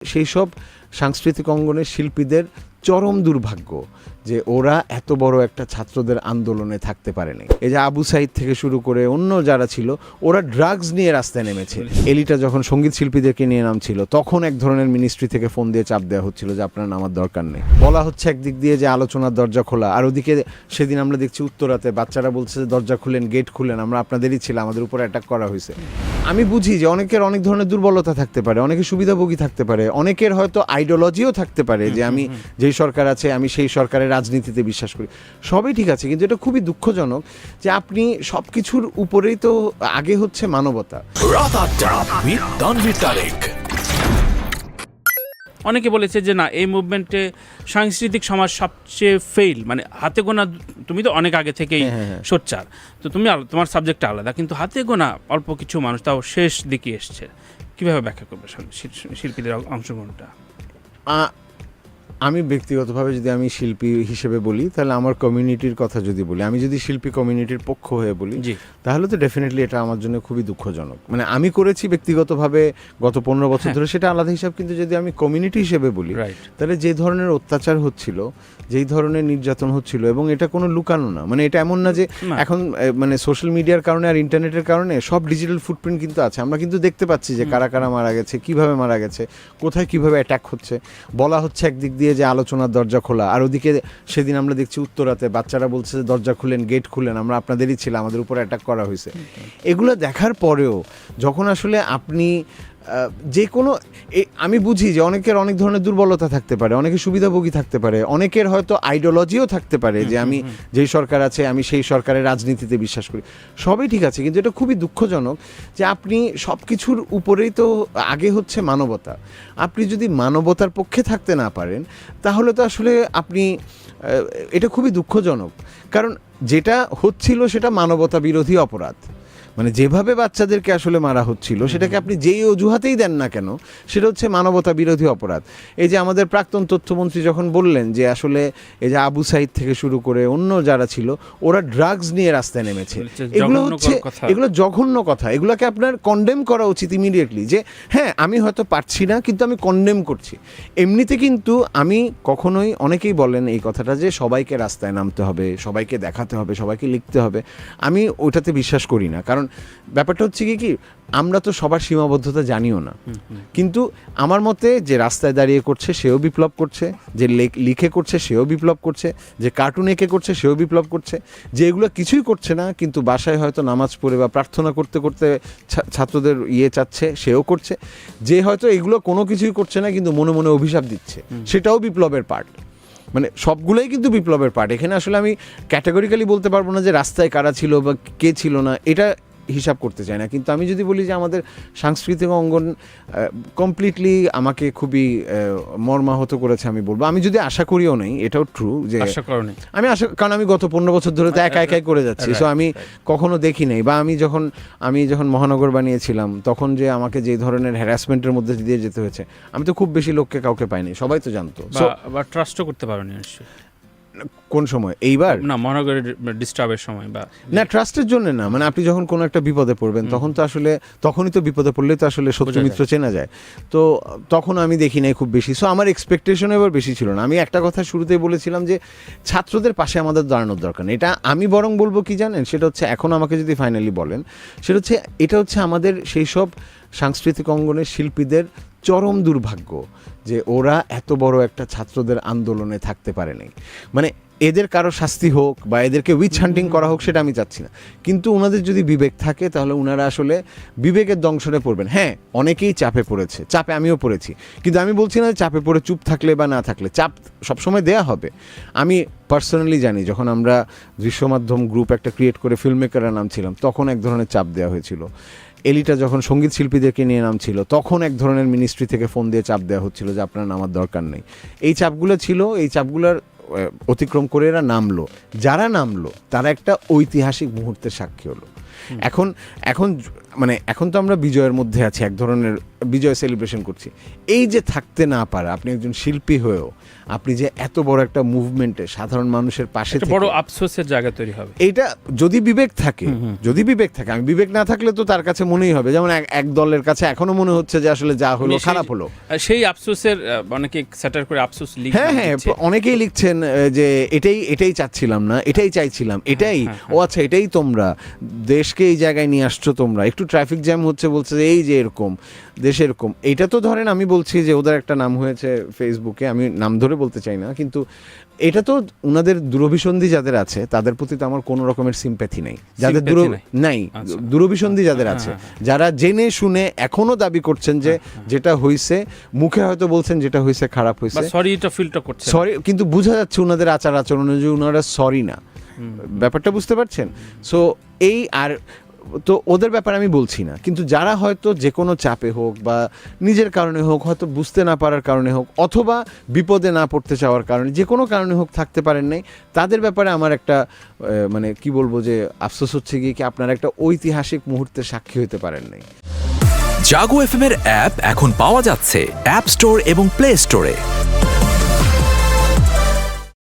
সেই সব সাংস্কৃতিক অঙ্গনের শিল্পীদের চরম দুর্ভাগ্য যে ওরা এত বড় একটা ছাত্রদের আন্দোলনে থাকতে পারেনি। এই যে আবু সাইদ থেকে শুরু করে অন্য যারা ছিল ওরা ড্রাগস নিয়ে রাস্তায় নেমেছে। এলিটা যখন সঙ্গীত শিল্পীদেরকে নিয়ে নামছিল তখন এক ধরনের মিনিস্ট্রি থেকে ফোন দিয়ে চাপ দেওয়া হচ্ছিল যে আপনার নামার দরকার নেই। বলা হচ্ছে একদিক দিয়ে যে আলোচনার দরজা খোলা, আর ওদিকে সেদিন আমরা দেখছি উত্তরাতে বাচ্চারা বলছে যে দরজা খুলেন, গেট খুলেন, আমরা আপনাদেরই ছিল, আমাদের উপর অ্যাটাক করা হয়েছে। আমি বুঝি যে অনেকের অনেক ধরনের দুর্বলতা থাকতে পারে, অনেকে সুবিধাভোগী থাকতে পারে, অনেকের হয়তো আইডিওলজিও থাকতে পারে যে আমি যেই সরকার আছে আমি সেই সরকারের রাজনীতিতে বিশ্বাস করি, সবই ঠিক আছে, কিন্তু এটা খুবই দুঃখজনক যে আপনি সব কিছুর উপরেই তো আগে হচ্ছে মানবতা। অনেকে বলেছে যে না, এই মুভমেন্টে সাংস্কৃতিক সমাজ সবচেয়ে ফেইল, মানে হাতে গোনা, তুমি তো অনেক আগে থেকেই সোচ্চার, তো তুমি তোমার সাবজেক্টটা আলাদা, কিন্তু হাতে গোনা অল্প কিছু মানুষ তাও শেষ দিকে এসছে। কীভাবে ব্যাখ্যা করবে শিল্পীদের অংশগ্রহণটা? আমি ব্যক্তিগতভাবে যদি আমি শিল্পী হিসেবে বলি, তাহলে আমার কমিউনিটির কথা যদি বলি, আমি যদি শিল্পী কমিউনিটির পক্ষ হয়ে বলি, তাহলে তো ডেফিনেটলি এটা আমার জন্য খুবই দুঃখজনক। মানে আমি করেছি ব্যক্তিগতভাবে গত 15 বছর ধরে, সেটা আলাদা হিসাব, কিন্তু যদি আমি কমিউনিটি হিসেবে বলি, তাহলে যে ধরনের অত্যাচার হচ্ছিল, যেই ধরনের নির্যাতন হচ্ছিল, এবং এটা কোনো লুকানো না, মানে এটা এমন না যে এখন মানে সোশ্যাল মিডিয়ার কারণে আর ইন্টারনেটের কারণে সব ডিজিটাল ফুটপ্রিন্ট কিন্তু আছে, আমরা কিন্তু দেখতে পাচ্ছি যে কারা কারা মারা গেছে, কিভাবে মারা গেছে, কোথায় কিভাবে অ্যাটাক হচ্ছে। বলা হচ্ছে একদিক দিয়ে যে আলোচনার দরজা খোলা, আর ওদিকে সেদিন আমরা দেখছি উত্তরাতে বাচ্চারা বলছে যে দরজা খুলেন, গেট খুলেন, আমরা আপনাদেরই ছিল, আমাদের উপর অ্যাটাক করা হয়েছে। এগুলো দেখার পরেও যখন আসলে আপনি যে কোনো, আমি বুঝি যে অনেকের অনেক ধরনের দুর্বলতা থাকতে পারে, অনেকে সুবিধাভোগী থাকতে পারে, অনেকের হয়তো আইডিওলজিও থাকতে পারে যে আমি যেই সরকার আছে আমি সেই সরকারের রাজনীতিতে বিশ্বাস করি, সবই ঠিক আছে, কিন্তু এটা খুবই দুঃখজনক যে আপনি সব কিছুর উপরেই তো আগে হচ্ছে মানবতা। আপনি যদি মানবতার পক্ষে থাকতে না পারেন তাহলে তো আসলে আপনি, এটা খুবই দুঃখজনক, কারণ যেটা হচ্ছিল সেটা মানবতা বিরোধী অপরাধ। মানে যেভাবে বাচ্চাদেরকে আসলে মারা হচ্ছিল, সেটাকে আপনি যেই অজুহাতেই দেন না কেন, সেটা হচ্ছে মানবতা বিরোধী অপরাধ। এই যে আমাদের প্রাক্তন তথ্যমন্ত্রী যখন বললেন যে আসলে এই যে আবু সাইদ থেকে শুরু করে অন্য যারা ছিল ওরা ড্রাগস নিয়ে রাস্তায় নেমেছে, এগুলো হচ্ছে, এগুলো জঘন্য কথা, এগুলোকে আপনার কন্ডেম করা উচিত ইমিডিয়েটলি। যে হ্যাঁ, আমি হয়তো পারছি না, কিন্তু আমি কন্ডেম করছি। এমনিতে কিন্তু আমি কখনোই, অনেকেই বলেন এই কথাটা যে সবাইকে রাস্তায় নামতে হবে, সবাইকে দেখাতে হবে, সবাইকে লিখতে হবে, আমি ওইটাতে বিশ্বাস করি না। কারণ ব্যাপারটা হচ্ছে কি আমরা তো সবার সীমাবদ্ধতা জানিও না, কিন্তু আমার মতে যে রাস্তায় দাঁড়িয়ে করছে সেও বিপ্লব করছে, যে লিখে করছে সেও বিপ্লব করছে, যে কার্টুন এঁকে করছে সেও বিপ্লব করছে, যে এগুলো কিছুই করছে না কিন্তু বাসায় হয়তো নামাজ পড়ে বা প্রার্থনা করতে করতে ছাত্রদের চাচ্ছে সেও করছে, যে হয়তো এগুলো কোনো কিছুই করছে না কিন্তু মনে মনে অভিশাপ দিচ্ছে, সেটাও বিপ্লবের পার্ট। মানে সবগুলোই কিন্তু বিপ্লবের পার্ট। এখানে আসলে আমি ক্যাটাগরিক্যালি বলতে পারবো না যে রাস্তায় কারা ছিল বা কে ছিল না, এটা হিসাব করতে চাই না। কিন্তু আমি যদি বলি যে আমাদের সাংস্কৃতিক অঙ্গন কমপ্লিটলি আমাকে খুবই মর্মাহত করেছে, আমি বলবো, আমি যদি আশা করিও নেই, এটাও ট্রু যে আমি আশা, কারণ আমি গত 15 বছর ধরে তো একা একাই করে যাচ্ছি, সো আমি কখনো দেখি নাই, বা আমি যখন মহানগর বানিয়েছিলাম তখন যে আমাকে যে ধরনের হ্যারাসমেন্টের মধ্যে দিয়ে যেতে হয়েছে, আমি তো খুব বেশি লোককে কাউকে পাইনি, সবাই তো জানতো, বা ট্রাস্টও করতে পারোনি কোন সময়, এইবার না মহানগরের ডিস্টার্বের সময়, বা না ট্রাস্টের জন্য না, মানে আপনি যখন কোনো একটা বিপদে পড়বেন তখন তো আসলে, তখনই তো বিপদে পড়লেই তো আসলে শত্রু মিত্র চেনা যায়, তো তখন আমি দেখি নাই খুব বেশি, সো আমার এক্সপেকটেশন এবার বেশি ছিল না। আমি একটা কথা শুরুতেই বলেছিলাম যে ছাত্রদের পাশে আমাদের দাঁড়ানোর দরকার নেই, এটা আমি বরং বলবো কি জানেন, সেটা হচ্ছে, এখন আমাকে যদি ফাইনালি বলেন, সেটা হচ্ছে, এটা হচ্ছে আমাদের সেই সব সাংস্কৃতিক অঙ্গনের শিল্পীদের চরম দুর্ভাগ্য যে ওরা এত বড় একটা ছাত্রদের আন্দোলনে থাকতে পারেনি। মানে এদের কারো শাস্তি হোক বা এদেরকে উইচ হান্টিং করা হোক সেটা আমি চাচ্ছি না, কিন্তু ওনাদের যদি বিবেক থাকে তাহলে ওনারা আসলে বিবেকের দংশনে পড়বেন। হ্যাঁ, অনেকেই চাপে পড়েছে, চাপে আমিও পড়েছি, কিন্তু আমি বলছি না চাপে পড়ে চুপ থাকলে বা না থাকলে, চাপ সবসময় দেয়া হবে। আমি পার্সোনালি জানি যখন আমরা দৃশ্য মাধ্যম গ্রুপ একটা ক্রিয়েট করে ফিল্ম মেকাররা নামছিলাম তখন এক ধরনের চাপ দেওয়া হয়েছিল। এলিটা যখন সঙ্গীত শিল্পীদেরকে নিয়ে নামছিল তখন এক ধরনের মিনিস্ট্রি থেকে ফোন দিয়ে চাপ দেওয়া হচ্ছিল যে আপনার নামার দরকার নেই। এই চাপগুলো ছিল, এই চাপগুলোর অতিক্রম করে এরা নামলো, যারা নামলো তারা একটা ঐতিহাসিক মুহূর্তের সাক্ষী হলো। এখন মানে এখন তো আমরা বিজয়ের মধ্যে আছি, এক ধরনের বিজয় সেলিব্রেশন করছি। এই যে থাকতে না পারা, আপনি একজন শিল্পী হয়েও আপনি যে এত বড় একটা মুভমেন্টে সাধারণ মানুষের পাশে একটা বড় আফসোসের জায়গা তৈরি হবে। এইটা যদি বিবেক থাকে, যদি বিবেক থাকে, আমি বিবেক না থাকলে তো তার কাছে মনেই হবে, যেমন এক দলের কাছে এখনো মনে হচ্ছে যে আসলে যা হলো খারাপ হলো। সেই আফসোসের অনেকে স্যাটার করে আফসোস লিখে, হ্যাঁ অনেকেই লিখছেন যে এটাই চাচ্ছিলাম না, এটাই চাইছিলাম, এটাই ও আচ্ছা এটাই তোমরা দেশকে এই জায়গায় নিয়ে আসছো, তোমরা একটু ট্রাফিক জ্যাম হচ্ছে বলছে যে এই যে এরকম দেশ এরকম। এটা তো ধরেন আমি বলছি যে ওদের একটা নাম হয়েছে ফেসবুকে, আমি নাম ধরে বলতে চাই না, কিন্তু এটা তো ওনাদের দূরভিসন্ধি যাদের আছে তাদের প্রতি তো আমার কোনো রকমের সিম্প্যাথি নেই, যাদের দূরভিসন্ধি যাদের আছে, যারা জেনে শুনে এখনো দাবি করছেন যে যেটা হইছে, মুখে হয়তো বলছেন যেটা হইছে খারাপ হইছে, সরি এটা ফিলটা করছে, সরি, কিন্তু বোঝা যাচ্ছে ওনাদের আচার আচরণে যে ওনারা সরি না, ব্যাপারটা বুঝতে পারছেন? সো এই আর তো ওদের ব্যাপারে আমি বলছি না, কিন্তু যারা হয়তো যে কোনো চাপে হোক বা নিজের কারণে হোক, হয়তো বুঝতে না পারার কারণে হোক, অথবা বিপদে না পড়তে চাওয়ার কারণে, যে কোনো কারণে হোক থাকতে পারেন নাই, তাদের ব্যাপারে আমার একটা মানে কি বলবো যে আফসোস হচ্ছে গিয়ে কি আপনারা একটা ঐতিহাসিক মুহূর্তে সাক্ষী হতে পারেন নাই। জাগো এফএম এর অ্যাপ এখন পাওয়া যাচ্ছে অ্যাপ স্টোর এবং প্লে স্টোরে।